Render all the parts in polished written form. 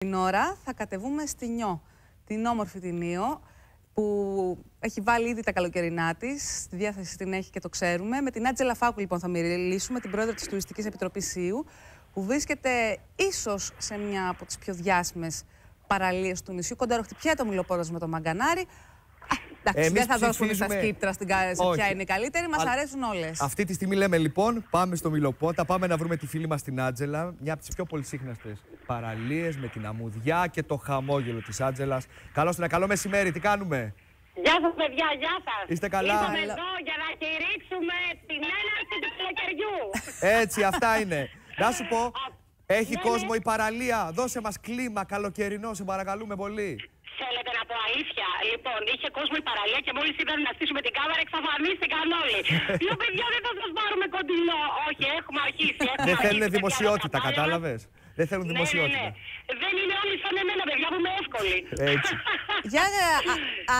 Την ώρα θα κατεβούμε στη Νιό, την όμορφη την Νίο, που έχει βάλει ήδη τα καλοκαιρινά της, στη διάθεση την έχει και το ξέρουμε. Με την Άντζελα Φάκου λοιπόν θα μιλήσουμε, την πρόεδρο της Τουριστικής Επιτροπής Ιου, που βρίσκεται ίσως σε μια από τις πιο διάσημες παραλίες του νησιού. Κονταροχτυπιέται το Μυλοπότας με το Μαγκανάρι. Εντάξει, δεν θα δώσουμε στα σκύπτρα στην ποια είναι η καλύτερη, μας αρέσουν όλες. Αυτή τη στιγμή λέμε λοιπόν, πάμε στο Μυλοπότα, πάμε να βρούμε τη φίλη μας την Άντζελα, μια από τις πιο πολυσύχναστες παραλίες, με την αμμουδιά και το χαμόγελο της Άντζελας. Καλώς την, καλό μεσημέρι, τι κάνουμε? Γεια σας παιδιά, γεια σας. Είστε καλά? Ήρθαμε εδώ για να κηρύξουμε την έναρξη του καλοκαιριού. Έτσι, αυτά είναι. Να σου πω, έχει κόσμο η παραλία, δώσε μας κλίμα καλοκαιρινό, σε παρακαλούμε πολύ. Θέλετε να πω αλήθεια? Λοιπόν, είχε κόσμο η παραλία και μόλις είδαμε να στήσουμε την κάμερα, εξαφανίστηκαν όλοι. Λέω παιδιά, δεν θα σας πάρουμε κοντινό. Όχι, έχουμε αρχίσει. Δεν θέλουν δημοσιότητα, κατάλαβες? Δεν θέλουν δημοσιότητα. Ναι. Δεν είναι όλοι σαν εμένα, παιδιά, που είμαι εύκολη. Έτσι. Για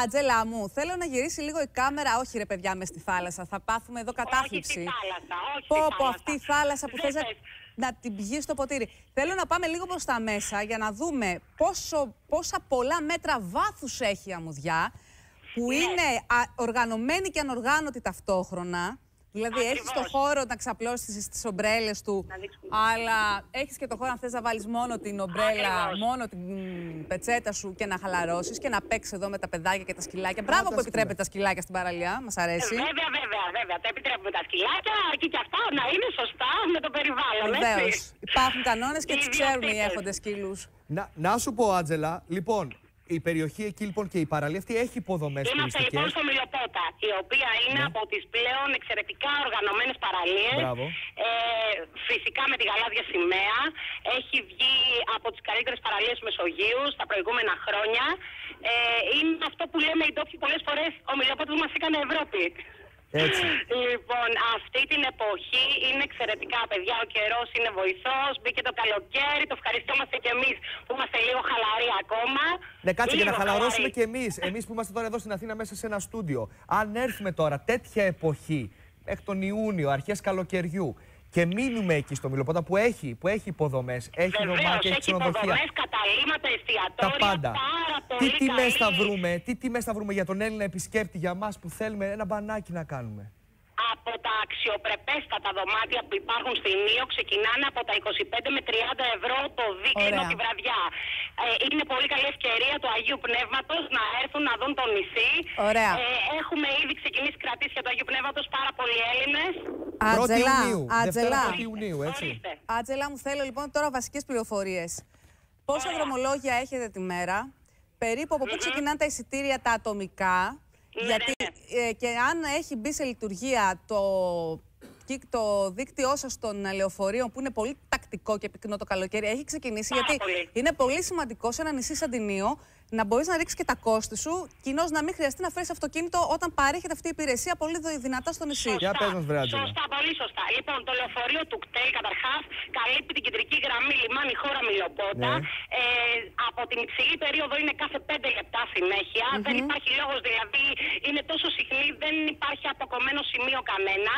Άντζελα μου, θέλω να γυρίσει λίγο η κάμερα. Όχι ρε παιδιά, μες στη θάλασσα. Θα πάθουμε εδώ κατάθλιψη. Όχι στη θάλασσα, όχι στη Πω θάλασσα. αυτή η θάλασσα που θες να την πηγείς στο ποτήρι. Θέλω να πάμε λίγο προς τα μέσα για να δούμε πόσα πολλά μέτρα βάθους έχει η αμμουδιά, που είναι οργανωμένη και ανοργάνωτη ταυτόχρονα. Δηλαδή έχεις το χώρο να ξαπλώσεις τις ομπρέλες του, αλλά έχεις και το χώρο αν θες να βάλεις μόνο την ομπρέλα, μόνο την πετσέτα σου και να χαλαρώσεις και να παίξεις εδώ με τα παιδάκια και τα σκυλάκια. Μπράβο που επιτρέπετε τα σκυλάκια στην παραλία, μας αρέσει. Βέβαια, τα επιτρέπουμε τα σκυλάκια, αρκεί και αυτά να είναι σωστά με το περιβάλλον. Βεβαίως. Υπάρχουν κανόνες και τις ξέρουν οι έχοντες σκύλους. Να σου πω, Άντζελα, λοιπόν, η περιοχή εκεί λοιπόν και η παραλία αυτή έχει υποδομές τουριστικές. Είμαστε λοιπόν στο Μυλοπότα, η οποία είναι από τις πλέον εξαιρετικά οργανωμένες παραλίες. Μπράβο. Φυσικά με τη γαλάζια σημαία. Έχει βγει από τις καλύτερες παραλίες του Μεσογείου στα προηγούμενα χρόνια. Είναι αυτό που λέμε οι ντόπιοι πολλές φορές, ο Μυλοπότας μας έκανε Ευρώπη. Έτσι. Λοιπόν, αυτή την εποχή είναι εξαιρετικά, παιδιά. Ο καιρός είναι βοηθός. Μπήκε το καλοκαίρι. Το ευχαριστόμαστε κι εμείς που είμαστε λίγο χαλαροί ακόμα. Ναι, κάτσε για να χαλαρώσουμε χαλαροί κι εμείς. Εμείς που είμαστε τώρα εδώ στην Αθήνα μέσα σε ένα στούντιο. Αν έρθουμε τώρα τέτοια εποχή, μέχρι τον Ιούνιο, αρχές καλοκαιριού, και μείνουμε εκεί στο Μυλοπότα που έχει υποδομές, έχει δωμάτια, έχει ξενοδοχεία. Υποδομές, καταλύματα, εστιατόρια, Τα πάντα. πάρα πολύ Τι τιμές θα βρούμε για τον Έλληνα επισκέπτη, για μας που θέλουμε ένα μπανάκι να κάνουμε? Από τα αξιοπρεπέστατα δωμάτια που υπάρχουν στην Νίο ξεκινάνε από τα 25 με 30 ευρώ το δίκτυο τη βραδιά. Είναι πολύ καλή ευκαιρία του Αγίου Πνεύματος να έρθουν να δουν το νησί. Ωραία. Έχουμε ήδη ξεκινήσει κρατήσεις για το Αγίου Πνεύματος, πάρα πολλοί Έλληνες. Άντζελα, Ιουνίου, έτσι. Άντζελα μου, θέλω λοιπόν τώρα βασικές πληροφορίες. Πόσα δρομολόγια έχετε τη μέρα, περίπου από πού ξεκινάνε τα εισιτήρια τα ατομικά, γιατί και αν έχει μπει σε λειτουργία το δίκτυό σας των λεωφορείων, που είναι πολύ τακτικό και πυκνό το καλοκαίρι, έχει ξεκινήσει, γιατί είναι πολύ σημαντικό σε ένα νησί σαν την Νίο να μπορείς να ρίξεις και τα κόστη σου, κοινώς να μην χρειαστεί να φέρεις αυτοκίνητο όταν παρέχεται αυτή η υπηρεσία πολύ δυνατά στο νησί. Σωστά, πολύ σωστά. Λοιπόν, το λεωφορείο του ΚΤΕΛ καταρχάς καλύπτει την κεντρική γραμμή λιμάνι χώρα Μυλοπότα. Από την υψηλή περίοδο είναι κάθε 5 λεπτά συνέχεια. Δεν υπάρχει λόγος, δηλαδή είναι τόσο συχνή, δεν υπάρχει αποκομμένο σημείο κανένα.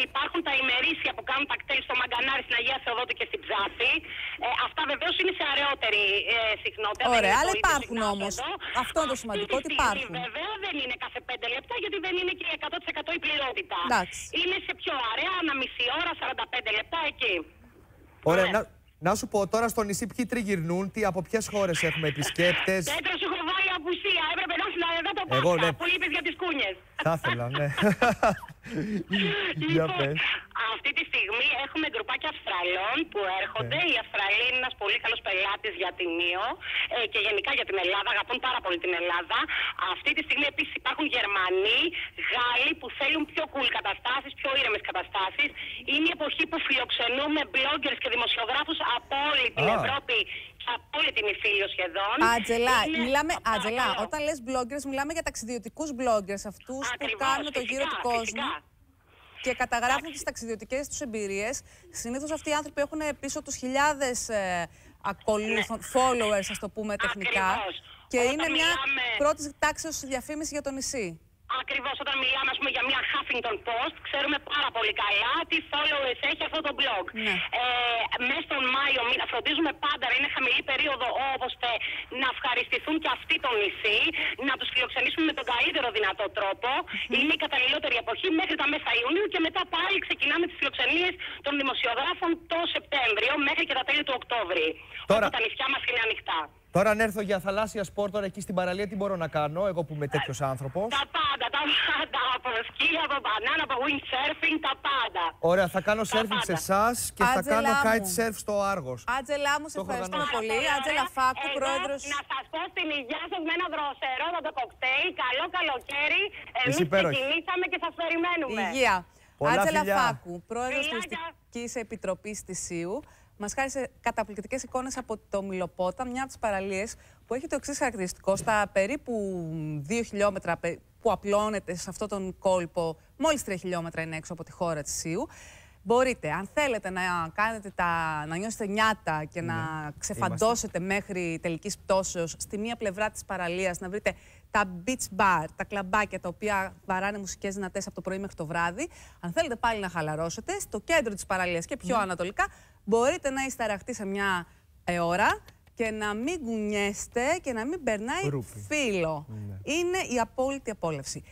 Υπάρχουν τα ημερήσια που κάνουν τα κτέλ στο Μαγκανάρι, στην Αγία Θεοδότη και στην Ψάθη. Αυτά βεβαίως είναι σε αραιότερη συχνότητα. Ωραία, αλλά υπάρχουν όμως. Αυτό είναι το σημαντικό, ότι υπάρχουν. Βέβαια δεν είναι κάθε 5 λεπτά, γιατί δεν είναι και 100% η πληρότητα. Εντάξει. Είναι σε πιο αραιά, ανά μισή ώρα, 45 λεπτά εκεί. Ωραία, να σου πω τώρα στο νησί ποιοι τριγυρνούν, από ποιες χώρες έχουμε επισκέπτες? Πέτρο, σου έχω βάλει απουσία. Έπρεπε να είσαι εδώ το Εγώ, Πάσχα, ναι. που είπες για τις κούνιες. Θα ήθελα, ναι. Λοιπόν, αυτή τη στιγμή έχουμε γκρουπάκια Αυστραλών που έρχονται. Η Αυστραλία είναι ένας πολύ καλός πελάτης για την Νίο και γενικά για την Ελλάδα. Αγαπούν πάρα πολύ την Ελλάδα. Αυτή τη στιγμή επίσης υπάρχουν Γερμανοί, Γάλλοι που θέλουν πιο cool καταστάσεις, πιο ήρεμες καταστάσεις. Είναι η εποχή που φιλοξενούμε bloggers και δημοσιογράφους από όλη την Ευρώπη. Από όλη την Ιφίλιο σχεδόν. Άντζελα, όταν λες bloggers, μιλάμε για ταξιδιωτικούς bloggers, αυτούς που κάνουν το γύρο του κόσμου και καταγράφουν τις ταξιδιωτικές τους εμπειρίες. Συνήθως αυτοί οι άνθρωποι έχουν πίσω τους χιλιάδες ακολούθων, followers, ας το πούμε τεχνικά. Και είναι μια πρώτης τάξης διαφήμιση για το νησί. Ακριβώς, όταν μιλάμε, ας πούμε, για μια Huffington Post, ξέρουμε πάρα πολύ καλά τι followers έχει αυτό το blog. Ναι. Μέσα στον Μάιο μήνα φροντίζουμε πάντα να είναι χαμηλή περίοδο, ώστε να ευχαριστηθούν και αυτοί το νησί, να τους φιλοξενήσουμε με τον καλύτερο δυνατό τρόπο. Είναι η καταλληλότερη εποχή μέχρι τα μέσα Ιουνίου και μετά πάλι ξεκινάμε τις φιλοξενίες των δημοσιογράφων το Σεπτέμβριο μέχρι και τα τέλη του Οκτώβρη. Τώρα... Όπου τα νησιά μας είναι ανοιχτά. Τώρα, αν έρθω για θαλάσσια σπορ τώρα εκεί στην παραλία, τι μπορώ να κάνω, εγώ που είμαι τέτοιος άνθρωπος? Τα πάντα, από σκι, από μπανάνα, από windsurfing, τα πάντα. Ωραία, θα κάνω surfing σε εσάς και θα κάνω kite surf στο Άργος. Άτζελά μου, σε ευχαριστούμε πολύ. Άτζελα Φάκου, πρόεδρος. Να σας πω στην υγεία σας με ένα δροσερότατο κοκτέιλ. Καλό καλοκαίρι. Εμείς υπέροχη. ξεκινήσαμε και σας περιμένουμε. Υγεία. Άτζελα φιλιά. Φάκου, πρόεδρος Τουριστικής Επιτροπής της ΣΥΟΥ. Μας χάρισε καταπληκτικές εικόνες από το Μυλοπότα, μια από τις παραλίες που έχει το εξής χαρακτηριστικό. Στα περίπου 2 χιλιόμετρα που απλώνεται σε αυτόν τον κόλπο, μόλις 3 χιλιόμετρα είναι έξω από τη χώρα της ΣΥΟΥ. Μπορείτε, αν θέλετε να κάνετε να νιώσετε νιάτα και να ξεφαντώσετε μέχρι τελικής πτώσεως στη μία πλευρά της παραλίας, να βρείτε τα beach bar, τα κλαμπάκια τα οποία βαράνε μουσικές δυνατές από το πρωί μέχρι το βράδυ. Αν θέλετε πάλι να χαλαρώσετε, στο κέντρο της παραλίας και πιο ανατολικά, μπορείτε να είστε αραχτοί σε μια ώρα και να μην κουνιέστε και να μην περνάει φύλλο. Είναι η απόλυτη απόλαυση.